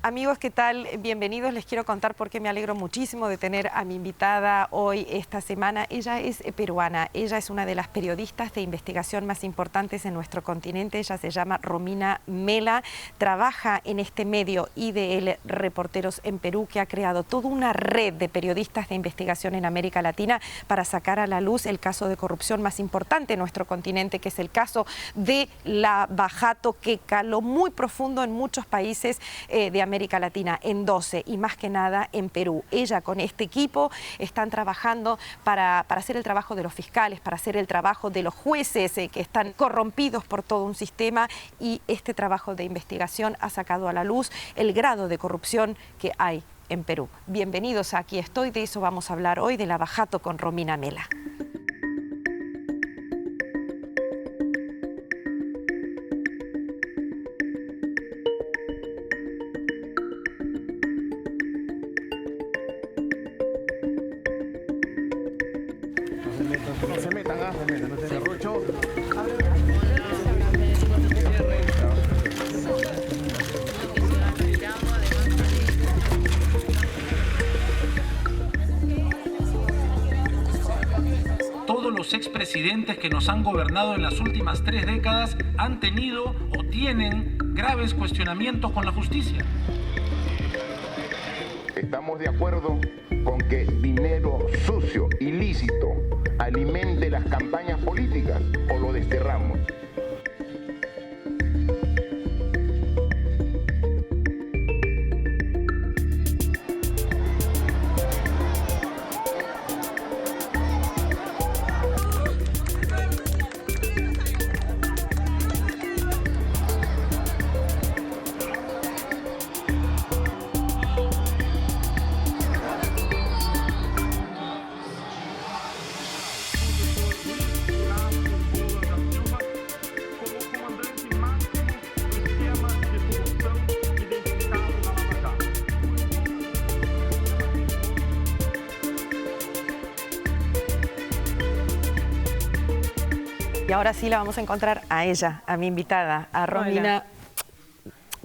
Amigos, ¿qué tal? Bienvenidos. Les quiero contar por qué me alegro muchísimo de tener a mi invitada hoy, esta semana. Ella es peruana, ella es una de las periodistas de investigación más importantes en nuestro continente. Ella se llama Romina Mela, trabaja en este medio IDL Reporteros en Perú, que ha creado toda una red de periodistas de investigación en América Latina para sacar a la luz el caso de corrupción más importante en nuestro continente, que es el caso de Lava Jato, que caló muy profundo en muchos países de América Latina, en 12 y más que nada en Perú. Ella con este equipo están trabajando para hacer el trabajo de los fiscales, para hacer el trabajo de los jueces que están corrompidos por todo un sistema, y este trabajo de investigación ha sacado a la luz el grado de corrupción que hay en Perú. Bienvenidos a Aquí Estoy, de eso vamos a hablar hoy, de Lava Jato con Romina Mela. No se metan, Serrucho. Todos los expresidentes que nos han gobernado en las últimas 3 décadas han tenido o tienen graves cuestionamientos con la justicia. Estamos de acuerdo con que dinero sucio, ilícito, alimente las campañas políticas, o lo desterramos. Y ahora sí la vamos a encontrar a ella, a mi invitada, a Romina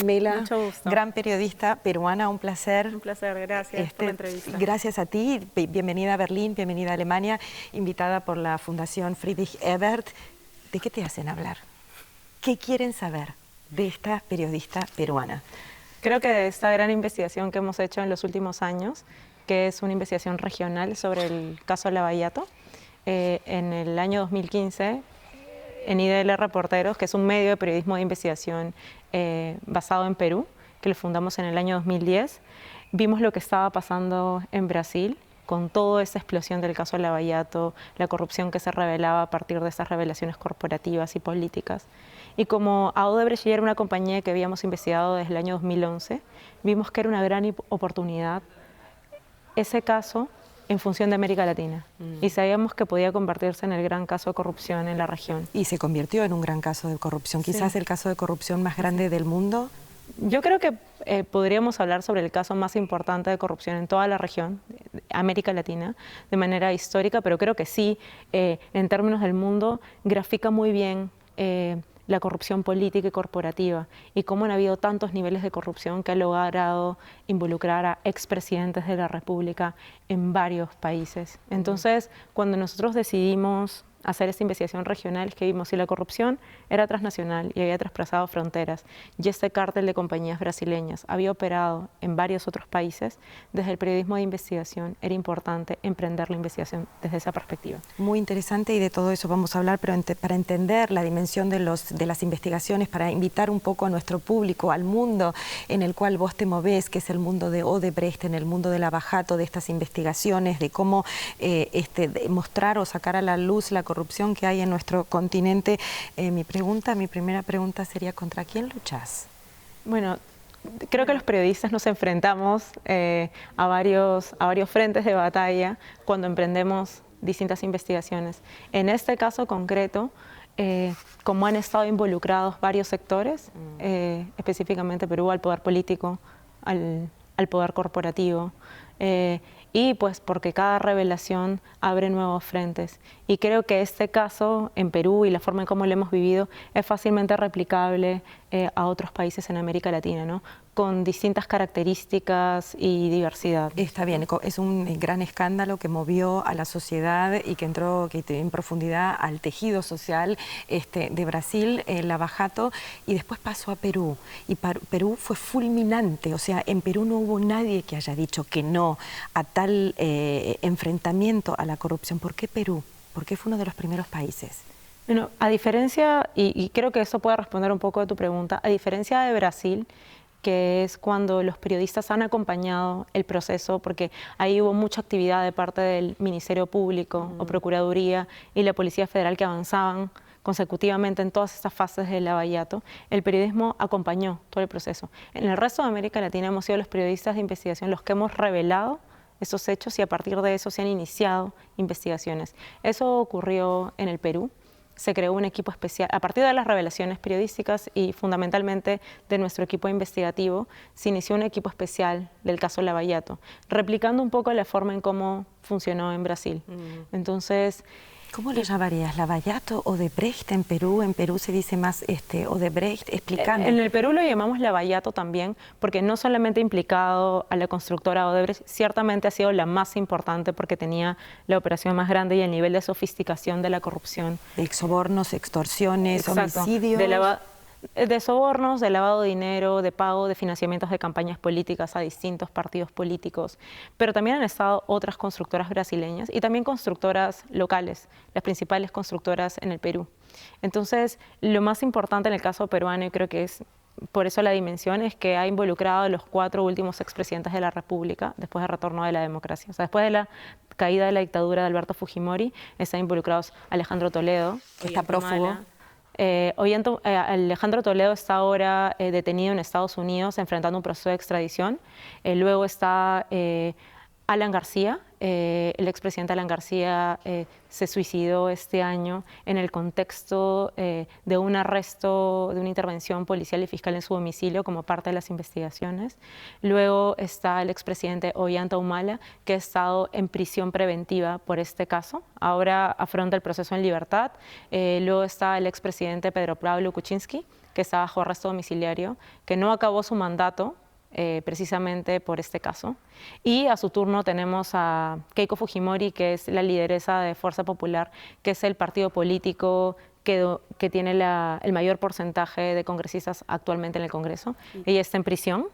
Mela, mucho gusto. Gran periodista peruana, un placer. Un placer, gracias por la entrevista. Gracias a ti, bienvenida a Berlín, bienvenida a Alemania, invitada por la Fundación Friedrich Ebert. ¿De qué te hacen hablar? ¿Qué quieren saber de esta periodista peruana? Creo que de esta gran investigación que hemos hecho en los últimos años, que es una investigación regional sobre el caso Lava Jato, en el año 2015, en IDL Reporteros, que es un medio de periodismo de investigación basado en Perú, que lo fundamos en el año 2010, vimos lo que estaba pasando en Brasil con toda esa explosión del caso Lava Jato, la corrupción que se revelaba a partir de esas revelaciones corporativas y políticas. Y como a Odebrecht era una compañía que habíamos investigado desde el año 2011, vimos que era una gran oportunidad ese caso en función de América Latina. Y sabíamos que podía convertirse en el gran caso de corrupción en la región. Y se convirtió en un gran caso de corrupción, quizás Sí. el caso de corrupción más grande del mundo. Yo creo que podríamos hablar sobre el caso más importante de corrupción en toda la región, América Latina, de manera histórica, pero creo que sí, en términos del mundo, grafica muy bien la corrupción política y corporativa y cómo han habido tantos niveles de corrupción que ha logrado involucrar a expresidentes de la República en varios países. Entonces, cuando nosotros decidimos hacer esta investigación regional, es que vimos si la corrupción era transnacional y había traspasado fronteras, y este cártel de compañías brasileñas había operado en varios otros países, desde el periodismo de investigación era importante emprender la investigación desde esa perspectiva. Muy interesante, y de todo eso vamos a hablar, pero para entender la dimensión de las investigaciones, para invitar un poco a nuestro público, al mundo en el cual vos te movés, que es el mundo de Odebrecht, en el mundo de Lava Jato, de estas investigaciones, de cómo mostrar o sacar a la luz la corrupción que hay en nuestro continente. Mi primera pregunta sería, ¿contra quién luchás? Bueno, creo que los periodistas nos enfrentamos a varios frentes de batalla cuando emprendemos distintas investigaciones. En este caso concreto, como han estado involucrados varios sectores, específicamente Perú, al poder político, al poder corporativo, y pues porque cada revelación abre nuevos frentes. Y creo que este caso en Perú y la forma en cómo lo hemos vivido es fácilmente replicable a otros países en América Latina, ¿no? Con distintas características y diversidad. Está bien, es un gran escándalo que movió a la sociedad y que entró en profundidad al tejido social de Brasil, Lava Jato, y después pasó a Perú. Y Perú fue fulminante, o sea, en Perú no hubo nadie que haya dicho que no a tal enfrentamiento a la corrupción. ¿Por qué Perú? ¿Por qué fue uno de los primeros países? Bueno, a diferencia, y creo que eso puede responder un poco a tu pregunta, a diferencia de Brasil, que es cuando los periodistas han acompañado el proceso, porque ahí hubo mucha actividad de parte del Ministerio Público o Procuraduría y la Policía Federal que avanzaban consecutivamente en todas estas fases del lavallato, el periodismo acompañó todo el proceso. En el resto de América Latina hemos sido los periodistas de investigación los que hemos revelado esos hechos y a partir de eso se han iniciado investigaciones. Eso ocurrió en el Perú. Se creó un equipo especial, a partir de las revelaciones periodísticas y fundamentalmente de nuestro equipo investigativo, se inició un equipo especial del caso Lavallato, replicando un poco la forma en cómo funcionó en Brasil. Entonces, ¿cómo le llamarías? ¿Lavallato o Odebrecht en Perú? En Perú se dice más Odebrecht, explicando. En el Perú lo llamamos Lavallato también, porque no solamente ha implicado a la constructora Odebrecht, ciertamente ha sido la más importante porque tenía la operación más grande y el nivel de sofisticación de la corrupción. De sobornos, extorsiones, exacto, homicidios. De sobornos, de lavado de dinero, de pago de financiamientos de campañas políticas a distintos partidos políticos. Pero también han estado otras constructoras brasileñas y también constructoras locales, las principales constructoras en el Perú. Entonces, lo más importante en el caso peruano, y creo que es por eso la dimensión, es que ha involucrado a los 4 últimos expresidentes de la República después del retorno de la democracia. O sea, después de la caída de la dictadura de Alberto Fujimori, están involucrados Alejandro Toledo, que está prófugo. Alejandro Toledo está ahora detenido en Estados Unidos enfrentando un proceso de extradición. Luego está Alan García, el expresidente Alan García se suicidó este año en el contexto de un arresto, de una intervención policial y fiscal en su domicilio como parte de las investigaciones. Luego está el expresidente Ollanta Humala, que ha estado en prisión preventiva por este caso. Ahora afronta el proceso en libertad. Luego está el expresidente Pedro Pablo Kuczynski, que está bajo arresto domiciliario, que no acabó su mandato, precisamente por este caso. Y a su turno tenemos a Keiko Fujimori, que es la lideresa de Fuerza Popular, que es el partido político que tiene el mayor porcentaje de congresistas actualmente en el Congreso. Ella está en prisión.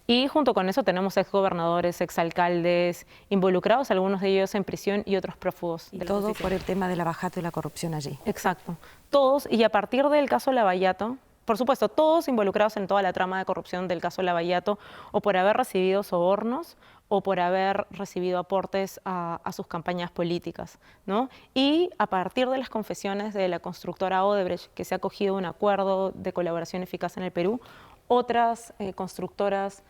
Y junto con eso tenemos exgobernadores, exalcaldes involucrados, algunos de ellos en prisión y otros prófugos. Y todo por el tema de Lava Jato y la corrupción allí. Exacto. Todos, y a partir del caso Lavallato, por supuesto, todos involucrados en toda la trama de corrupción del caso Lavallato, o por haber recibido sobornos, o por haber recibido aportes a sus campañas políticas, ¿no? Y a partir de las confesiones de la constructora Odebrecht, que se ha acogido un acuerdo de colaboración eficaz en el Perú, otras constructoras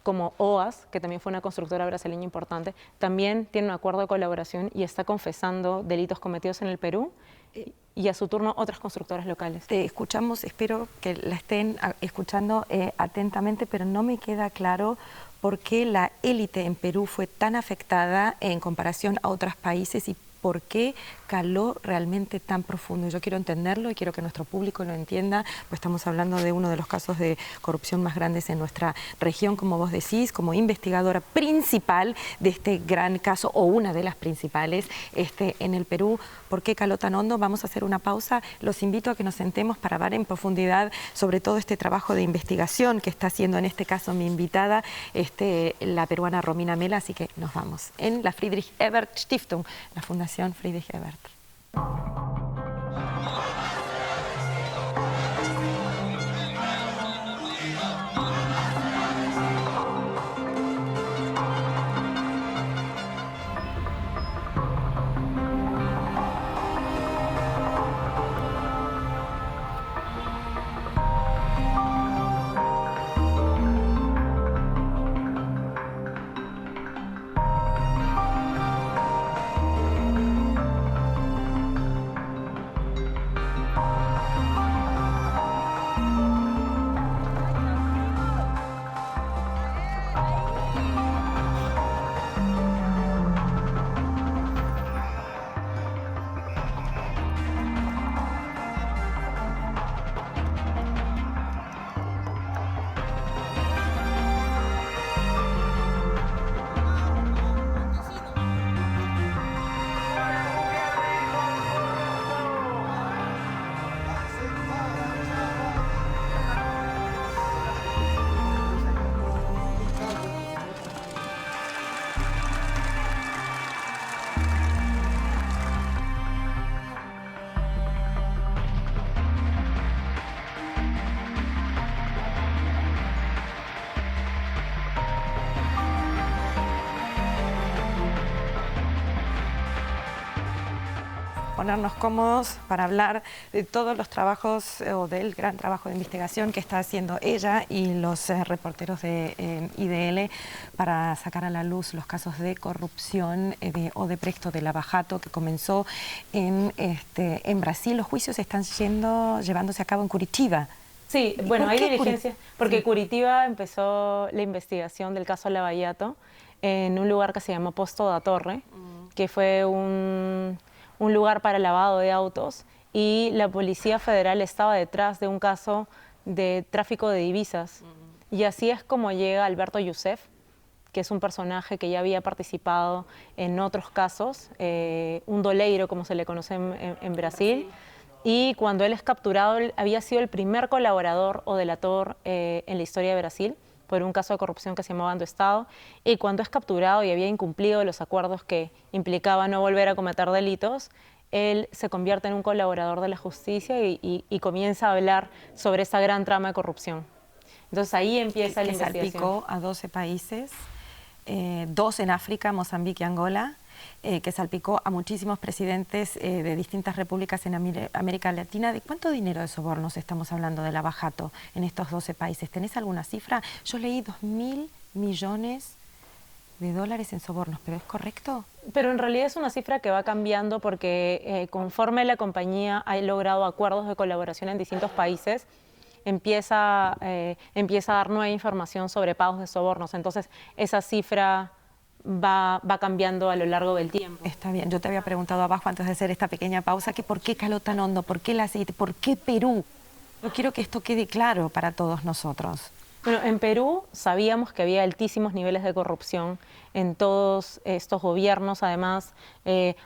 como OAS, que también fue una constructora brasileña importante, también tiene un acuerdo de colaboración y está confesando delitos cometidos en el Perú, y a su turno otras constructoras locales. Te escuchamos, espero que la estén escuchando atentamente, pero no me queda claro por qué la élite en Perú fue tan afectada en comparación a otros países y por qué caló realmente tan profundo. Yo quiero entenderlo y quiero que nuestro público lo entienda, pues estamos hablando de uno de los casos de corrupción más grandes en nuestra región, como vos decís, como investigadora principal de este gran caso, o una de las principales en el Perú. ¿Por qué caló tan hondo? Vamos a hacer una pausa. Los invito a que nos sentemos para hablar en profundidad sobre todo este trabajo de investigación que está haciendo en este caso mi invitada, la peruana Romina Mela, así que nos vamos. En la Friedrich Ebert Stiftung, la Fundación Friedrich Ebert. ponernos cómodos para hablar de todos los trabajos o del gran trabajo de investigación que está haciendo ella y los reporteros de IDL para sacar a la luz los casos de corrupción de Odebrecht de Lava Jato que comenzó en Brasil. Los juicios están llevándose a cabo en Curitiba. Sí, bueno, hay diligencias, porque sí. Curitiba empezó la investigación del caso Lava Jato en un lugar que se llamó Posto da Torre, que fue un lugar para lavado de autos, y la Policía Federal estaba detrás de un caso de tráfico de divisas. Y así es como llega Alberto Youssef, que es un personaje que ya había participado en otros casos, un doleiro, como se le conoce en Brasil. Y cuando él es capturado, él había sido el primer colaborador o delator en la historia de Brasil por un caso de corrupción que se llamaba Ando Estado. Y cuando es capturado y había incumplido los acuerdos que implicaban no volver a cometer delitos, él se convierte en un colaborador de la justicia y comienza a hablar sobre esa gran trama de corrupción. Entonces ahí empieza la investigación. Salpicó a 12 países, 2 en África, Mozambique y Angola, que salpicó a muchísimos presidentes de distintas repúblicas en América Latina. ¿De cuánto dinero de sobornos estamos hablando de Lava Jato en estos 12 países? ¿Tenés alguna cifra? Yo leí 2.000 millones de dólares en sobornos, ¿pero es correcto? Pero en realidad es una cifra que va cambiando porque conforme la compañía ha logrado acuerdos de colaboración en distintos países, empieza a dar nueva información sobre pagos de sobornos. Entonces esa cifra va cambiando a lo largo del tiempo. Está bien, yo te había preguntado abajo antes de hacer esta pequeña pausa que por qué caló tan hondo, por qué el aceite, por qué Perú. Yo quiero que esto quede claro para todos nosotros. Bueno, en Perú sabíamos que había altísimos niveles de corrupción en todos estos gobiernos. Además,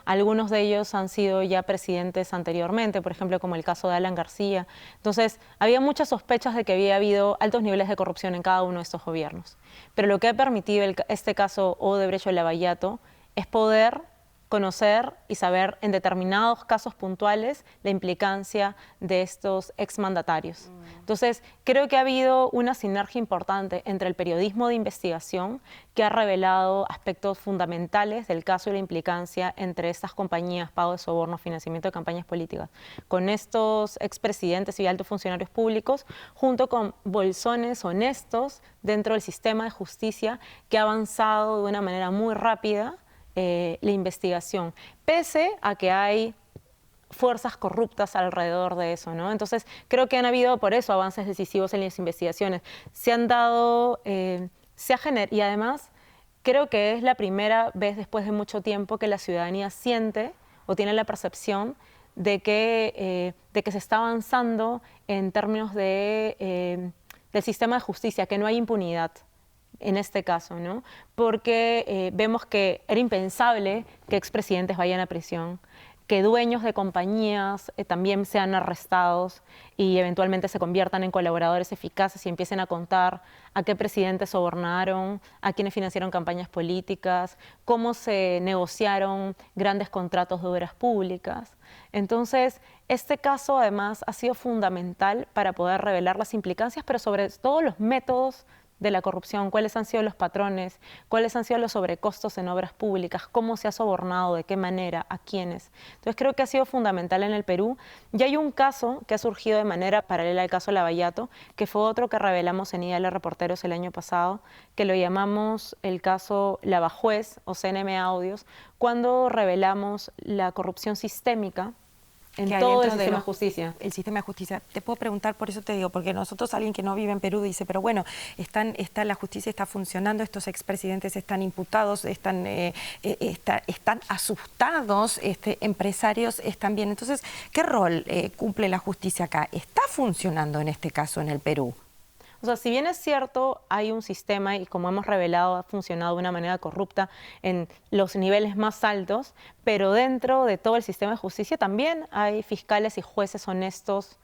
algunos de ellos han sido ya presidentes anteriormente, por ejemplo, como el caso de Alan García. Entonces, había muchas sospechas de que había habido altos niveles de corrupción en cada uno de estos gobiernos. Pero lo que ha permitido este caso Odebrecht o Lava Jato es poder conocer y saber en determinados casos puntuales la implicancia de estos exmandatarios. Entonces, creo que ha habido una sinergia importante entre el periodismo de investigación que ha revelado aspectos fundamentales del caso y la implicancia entre estas compañías, pago de sobornos, financiamiento de campañas políticas, con estos expresidentes y altos funcionarios públicos, junto con bolsones honestos dentro del sistema de justicia que ha avanzado de una manera muy rápida la investigación, pese a que hay fuerzas corruptas alrededor de eso, ¿no? Entonces, creo que han habido por eso avances decisivos en las investigaciones. Se han dado, y además creo que es la primera vez después de mucho tiempo que la ciudadanía siente o tiene la percepción de que se está avanzando en términos del sistema de justicia, que no hay impunidad en este caso, ¿no? Porque vemos que era impensable que expresidentes vayan a prisión, que dueños de compañías también sean arrestados y eventualmente se conviertan en colaboradores eficaces y empiecen a contar a qué presidentes sobornaron, a quiénes financiaron campañas políticas, cómo se negociaron grandes contratos de obras públicas. Entonces, este caso además ha sido fundamental para poder revelar las implicancias, pero sobre todo los métodos de la corrupción, cuáles han sido los patrones, cuáles han sido los sobrecostos en obras públicas, cómo se ha sobornado, de qué manera, a quiénes. Entonces creo que ha sido fundamental en el Perú. Y hay un caso que ha surgido de manera paralela al caso Lava Jato, que fue otro que revelamos en IDL Reporteros el año pasado, que lo llamamos el caso Lava Juez o CNM Audios, cuando revelamos la corrupción sistémica en todo el sistema de justicia. El sistema de justicia. Te puedo preguntar, por eso te digo, porque nosotros, alguien que no vive en Perú dice, pero bueno, la justicia está funcionando, estos expresidentes están imputados, están asustados, empresarios están bien. Entonces, ¿qué rol cumple la justicia acá? ¿Está funcionando en este caso en el Perú? O sea, si bien es cierto, hay un sistema y como hemos revelado ha funcionado de una manera corrupta en los niveles más altos, pero dentro de todo el sistema de justicia también hay fiscales y jueces honestos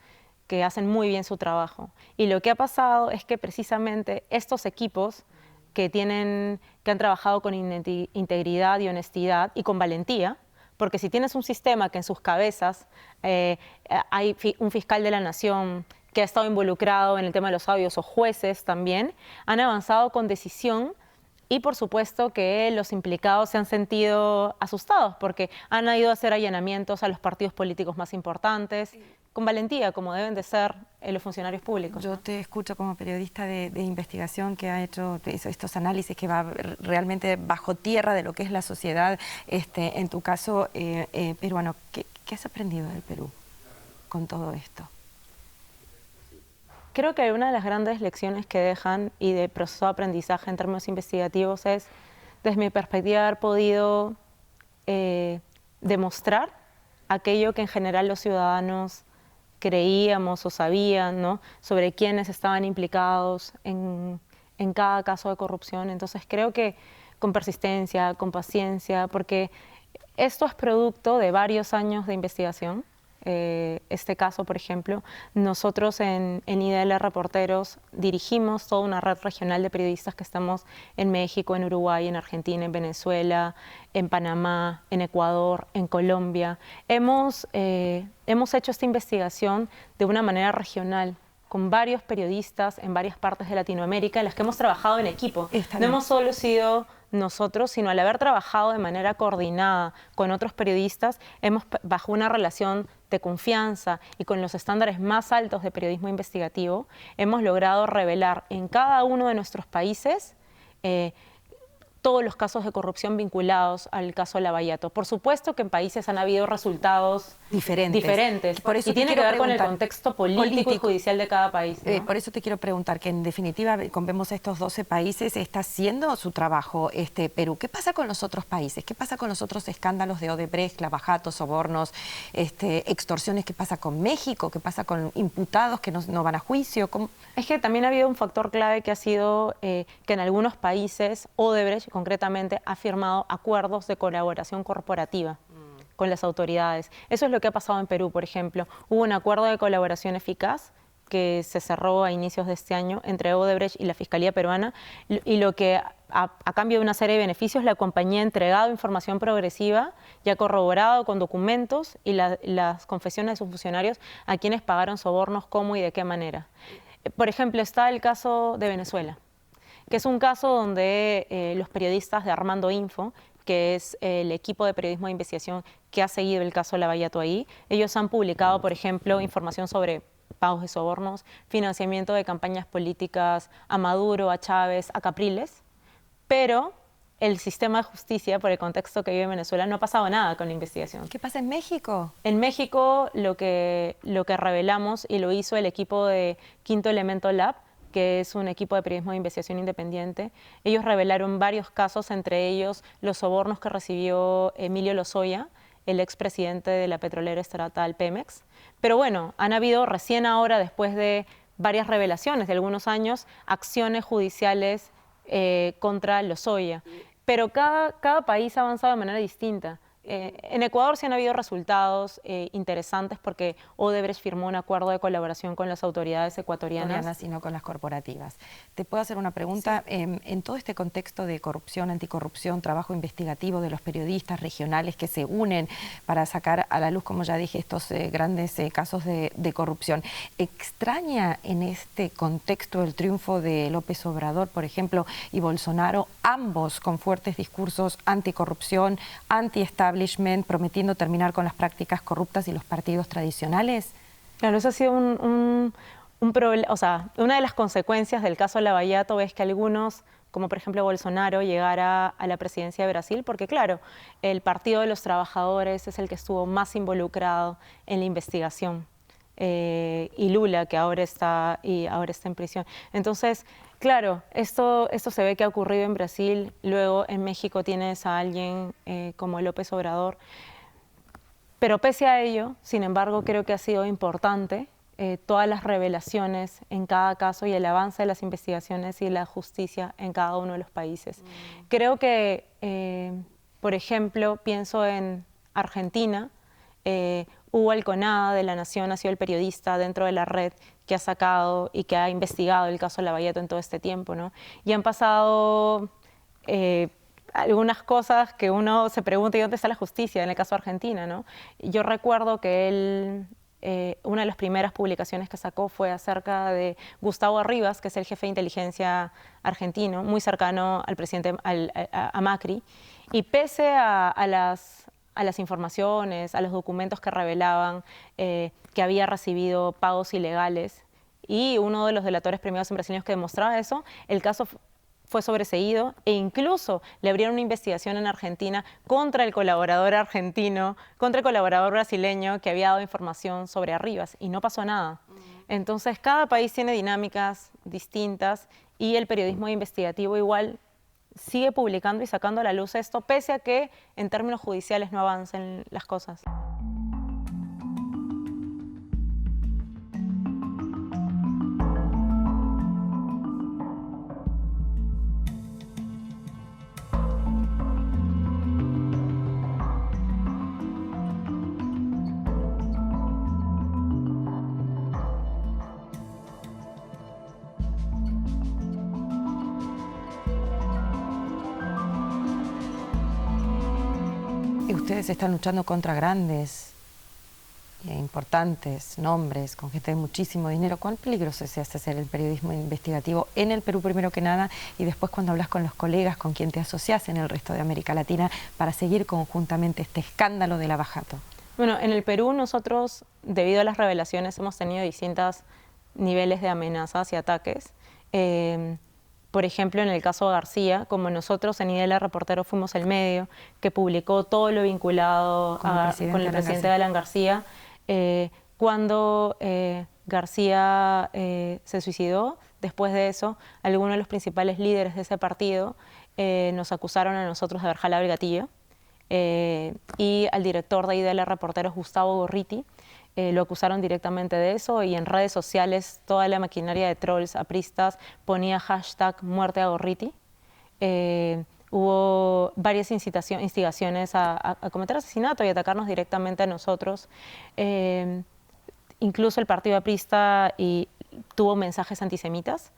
que hacen muy bien su trabajo. Y lo que ha pasado es que precisamente estos equipos que han trabajado con integridad y honestidad y con valentía, porque si tienes un sistema que en sus cabezas hay un fiscal de la nación que ha estado involucrado en el tema de los audios o jueces también, han avanzado con decisión Y por supuesto que los implicados se han sentido asustados porque han ido a hacer allanamientos a los partidos políticos más importantes, con valentía, como deben de ser los funcionarios públicos. Yo te escucho como periodista de investigación que ha hecho estos análisis que va realmente bajo tierra de lo que es la sociedad, en tu caso peruano. ¿Qué has aprendido del Perú con todo esto? Creo que una de las grandes lecciones que dejan y de proceso de aprendizaje en términos investigativos es, desde mi perspectiva, haber podido demostrar aquello que en general los ciudadanos creíamos o sabían, ¿no?, sobre quiénes estaban implicados en cada caso de corrupción. Entonces creo que con persistencia, con paciencia, porque esto es producto de varios años de investigación. Este caso, por ejemplo, nosotros en IDL Reporteros dirigimos toda una red regional de periodistas que estamos en México, en Uruguay, en Argentina, en Venezuela, en Panamá, en Ecuador, en Colombia. Hemos hecho esta investigación de una manera regional, con varios periodistas en varias partes de Latinoamérica en las que hemos trabajado en equipo. No hemos solo sido nosotros, sino al haber trabajado de manera coordinada con otros periodistas, hemos, bajo una relación de confianza y con los estándares más altos de periodismo investigativo, hemos logrado revelar en cada uno de nuestros países todos los casos de corrupción vinculados al caso Lavallato. Por supuesto que en países han habido resultados diferentes Por eso y tiene que ver con el contexto político y judicial de cada país, ¿no? Por eso te quiero preguntar, que en definitiva, como vemos estos 12 países, está haciendo su trabajo Perú. ¿Qué pasa con los otros países? ¿Qué pasa con los otros escándalos de Odebrecht, Lavajato, sobornos, extorsiones? ¿Qué pasa con México? ¿Qué pasa con imputados que no van a juicio? ¿Cómo? Es que también ha habido un factor clave que ha sido que en algunos países Odebrecht concretamente ha firmado acuerdos de colaboración corporativa con las autoridades. Eso es lo que ha pasado en Perú, por ejemplo. Hubo un acuerdo de colaboración eficaz que se cerró a inicios de este año entre Odebrecht y la Fiscalía peruana, y lo que a cambio de una serie de beneficios, la compañía ha entregado información progresiva y ha corroborado con documentos y las confesiones de sus funcionarios a quienes pagaron sobornos, cómo y de qué manera. Por ejemplo, está el caso de Venezuela, que es un caso donde los periodistas de Armando Info, que es el equipo de periodismo de investigación que ha seguido el caso Lavallato ahí, ellos han publicado, por ejemplo, información sobre pagos de sobornos, financiamiento de campañas políticas a Maduro, a Chávez, a Capriles, pero el sistema de justicia, por el contexto que vive Venezuela, no ha pasado nada con la investigación. ¿Qué pasa en México? En México lo que revelamos, y lo hizo el equipo de Quinto Elemento Lab, que es un equipo de periodismo de investigación independiente, ellos revelaron varios casos, entre ellos los sobornos que recibió Emilio Lozoya, el expresidente de la petrolera estatal Pemex. Pero bueno, han habido recién ahora, después de varias revelaciones de algunos años, acciones judiciales contra Lozoya. Pero cada país ha avanzado de manera distinta. En Ecuador sí han habido resultados interesantes porque Odebrecht firmó un acuerdo de colaboración con las autoridades ecuatorianas. Y no con las corporativas. Te puedo hacer una pregunta. Sí. En todo este contexto de corrupción, anticorrupción, trabajo investigativo de los periodistas regionales que se unen para sacar a la luz, como ya dije, estos grandes casos de corrupción, ¿extraña en este contexto el triunfo de López Obrador, por ejemplo, y Bolsonaro, ambos con fuertes discursos anticorrupción, anti-establishment, prometiendo terminar con las prácticas corruptas y los partidos tradicionales? Claro, eso ha sido un problema. O sea, una de las consecuencias del caso Lavallato es que algunos, como por ejemplo Bolsonaro, llegara a la presidencia de Brasil, porque claro, el Partido de los Trabajadores es el que estuvo más involucrado en la investigación, y Lula, que ahora está en prisión. Entonces, claro, esto se ve que ha ocurrido en Brasil, luego en México tienes a alguien como López Obrador, pero pese a ello, sin embargo, creo que ha sido importante todas las revelaciones en cada caso y el avance de las investigaciones y la justicia en cada uno de los países. Creo que, por ejemplo, pienso en Argentina. Hugo Alconada de La Nación ha sido el periodista dentro de la red que ha sacado y que ha investigado el caso Lavallato en todo este tiempo, ¿no? Y han pasado algunas cosas que uno se pregunta, ¿y dónde está la justicia en el caso de Argentina, ¿no? Yo recuerdo que él una de las primeras publicaciones que sacó fue acerca de Gustavo Arribas, que es el jefe de inteligencia argentino, muy cercano al presidente, a Macri, y pese a las informaciones, a los documentos que revelaban que había recibido pagos ilegales, y uno de los delatores premiados en brasileños que demostraba eso, el caso fue sobreseído e incluso le abrieron una investigación en Argentina contra el colaborador argentino, contra el colaborador brasileño que había dado información sobre Arribas y no pasó nada. Entonces, cada país tiene dinámicas distintas y el periodismo investigativo igual sigue publicando y sacando a la luz esto, pese a que en términos judiciales no avancen las cosas. Ustedes están luchando contra grandes e importantes nombres, con gente de muchísimo dinero. ¿Cuán peligroso es hacer el periodismo investigativo en el Perú primero que nada y después cuando hablas con los colegas con quien te asocias en el resto de América Latina para seguir conjuntamente este escándalo de lavajato? Bueno, en el Perú nosotros, debido a las revelaciones, hemos tenido distintos niveles de amenazas y ataques. Por ejemplo, en el caso de García, como nosotros en IDL Reportero fuimos el medio que publicó todo lo vinculado con el presidente Alan García, cuando García se suicidó, después de eso, algunos de los principales líderes de ese partido nos acusaron a nosotros de haber jalado el gatillo, y al director de IDL Reporteros, Gustavo Gorriti, lo acusaron directamente de eso, y en redes sociales toda la maquinaria de trolls apristas ponía hashtag muerte a Gorriti. Hubo varias instigaciones a cometer asesinato y atacarnos directamente a nosotros. Incluso el partido aprista tuvo mensajes antisemitas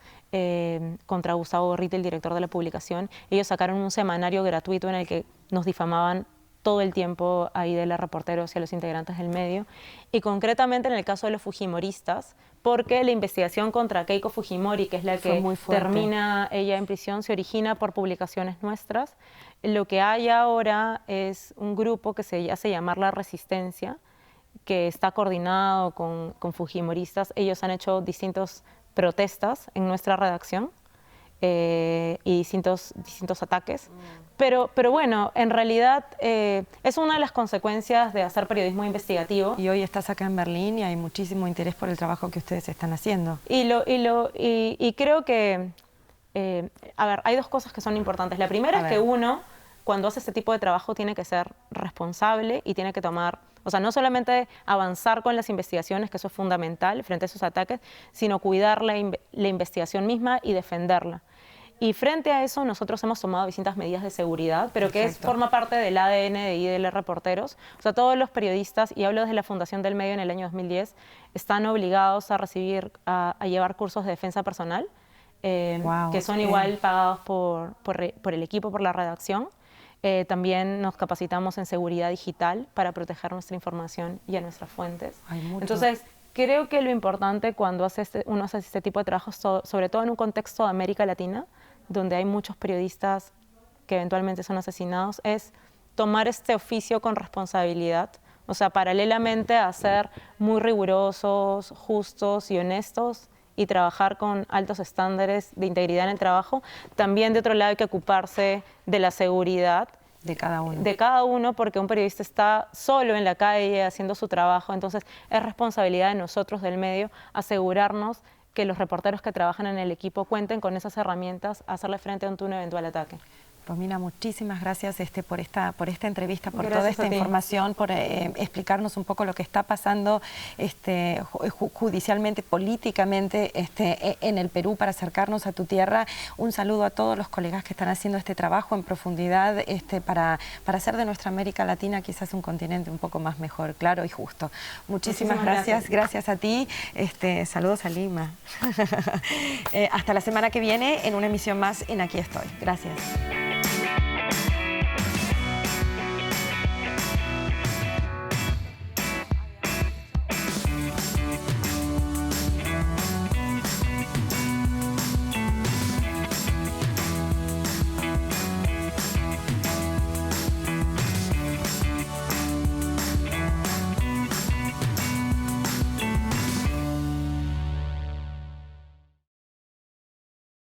contra Gustavo Gorriti, el director de la publicación. Ellos sacaron un semanario gratuito en el que nos difamaban todo el tiempo ahí de los reporteros y a los integrantes del medio, y concretamente en el caso de los fujimoristas, porque la investigación contra Keiko Fujimori, que es la que termina ella en prisión, se origina por publicaciones nuestras. Lo que hay ahora es un grupo que se hace llamar La Resistencia, que está coordinado con fujimoristas. Ellos han hecho distintas protestas en nuestra redacción y distintos ataques. Pero bueno, en realidad es una de las consecuencias de hacer periodismo investigativo. Y hoy estás acá en Berlín y hay muchísimo interés por el trabajo que ustedes están haciendo. Y creo que, a ver, hay dos cosas que son importantes. La primera es que uno, cuando hace este tipo de trabajo, tiene que ser responsable y tiene que tomar, o sea, no solamente avanzar con las investigaciones, que eso es fundamental frente a esos ataques, sino cuidar la investigación misma y defenderla. Y frente a eso nosotros hemos tomado distintas medidas de seguridad, pero que forma parte del ADN de IDL Reporteros. O sea, todos los periodistas, y hablo desde la Fundación del Medio en el año 2010, están obligados a llevar cursos de defensa personal, que son igual pagados por el equipo, por la redacción. También nos capacitamos en seguridad digital para proteger nuestra información y a nuestras fuentes. Entonces, creo que lo importante cuando uno hace este tipo de trabajos, sobre todo en un contexto de América Latina, donde hay muchos periodistas que eventualmente son asesinados, es tomar este oficio con responsabilidad. O sea, paralelamente a ser muy rigurosos, justos y honestos y trabajar con altos estándares de integridad en el trabajo, también de otro lado hay que ocuparse de la seguridad de cada uno. De cada uno, porque un periodista está solo en la calle haciendo su trabajo, entonces es responsabilidad de nosotros del medio asegurarnos que los reporteros que trabajan en el equipo cuenten con esas herramientas a hacerle frente a un eventual ataque. Romina, muchísimas gracias por esta entrevista, por toda esta información, por explicarnos un poco lo que está pasando judicialmente, políticamente en el Perú, para acercarnos a tu tierra. Un saludo a todos los colegas que están haciendo este trabajo en profundidad para hacer de nuestra América Latina quizás un continente un poco más mejor, claro y justo. Muchísimas gracias. Gracias a ti. Saludos a Lima. Hasta la semana que viene en una emisión más en Aquí Estoy. Gracias.